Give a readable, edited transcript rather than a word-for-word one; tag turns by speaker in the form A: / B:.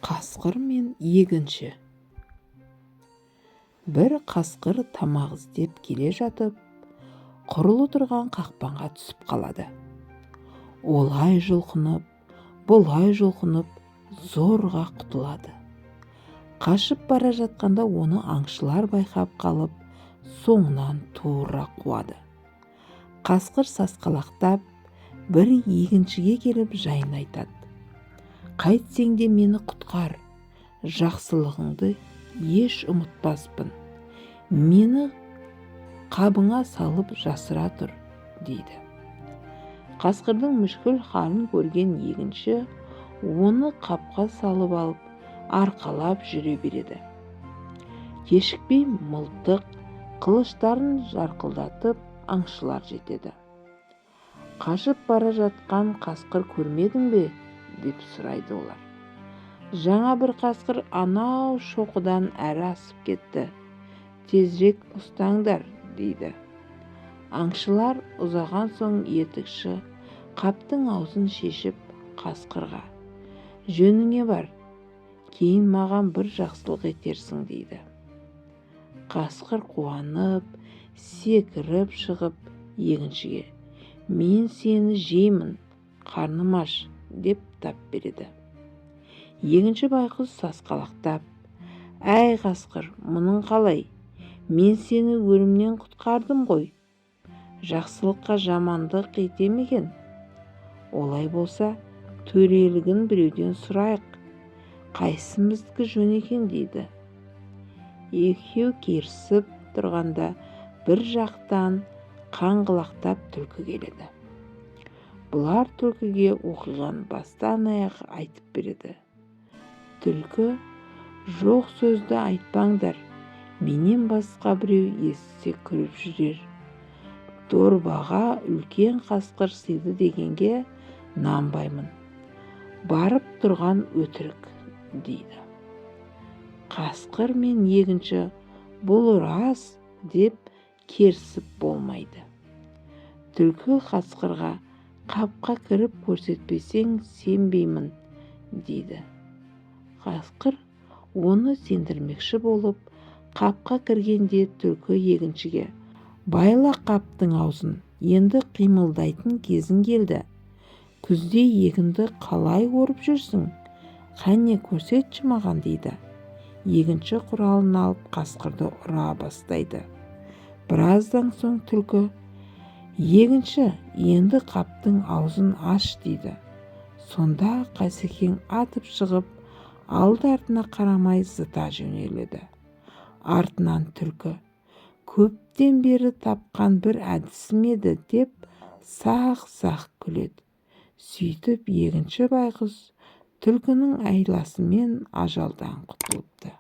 A: Қасқыр мен егінші. Бір қасқыр тамақ іздеп келе жатып, құрылы тұрған қақпанға түсіп қалады. Олай жұлқынып, бұлай жұлқынып, зорға құтылады. Қашып бара жатқанда оны аңшылар байқап қалып, соңынан тура қуады. Қасқыр сасқалақтап, бір егіншіге келіп жайын айтады. Қайтсең де мені құтқар, жақсылығыңды еш ұмытпаспын. Мені қабыңа салып жасыра тұр, дейді. Қасқырдың мүшкіл халін көрген егінші оны қапқа салып алып, арқалап жүре береді. Кешікпей мылтық, қылыштарын жарқылдатып аңшылар жетеді. Қашып бара жатқан қасқыр көрмедің бе? Деп сұрайды олар. Жаңа бір қасқыр анау шоқыдан әрі асып кетті. Тезірек ұстаңдар, дейді. Аңшылар ұзаған соң етікші қаптың аузын шешіп қасқырға: жөніңе бар, кейін маған бір жақсылық етерсің, дейді. Қасқыр қуанып, секіріп шығып егіншіге: мен сені жеймін, қарным аш, деп тап береді. Егінші байқұс сасқалақтап: әй қасқыр, мұның қалай? Мен сені өлімнен құтқардым ғой. Жақсылыққа жамандық ете ме екен? Олай болса, төрелігін біреуден сұрайық. Қайсымыздікі жөн екен, дейді. Екеу керісіп тұрғанда бір жақтан қаңғылақтап түлкі келеді. Бұлар түлкіге оқиғаны бастан аяқ айтып береді. Түлкі: жоқ сөзді айтпаңдар, менен басқа біреу естісе күліп жүрер. Дорбаға үлкен қасқыр сыйды дегенге нанбаймын. Барып тұрған өтірік, дейді. Қасқыр мен егінші бұл рас деп керісіп болмайды. Түлкі қасқырға: қапқа кіріп көрсетпесең сенбеймін, дейді. Қасқыр оны сендірмекші болып, қапқа кіргенде түлкі егіншіге: байла қаптың аузын, енді қимылдайтын кезің келді. Күзде егінді қалай орып жүрсің? Қане көрсетші маған, дейді. Егінші құралын алып қасқырды ұра бастайды. Біраздан соң түлкі: егінші, енді қаптың аузын аш, дейді. Сонда Қасекең атып шығып, алды-артына қарамай зыта жөнеледі. Артынан түлкі: көптен бері тапқан бір әдісім еді, деп сақ-сақ күледі. Сөйтіп егінші байқұс түлкінің айласымен ажалдан құтылыпты.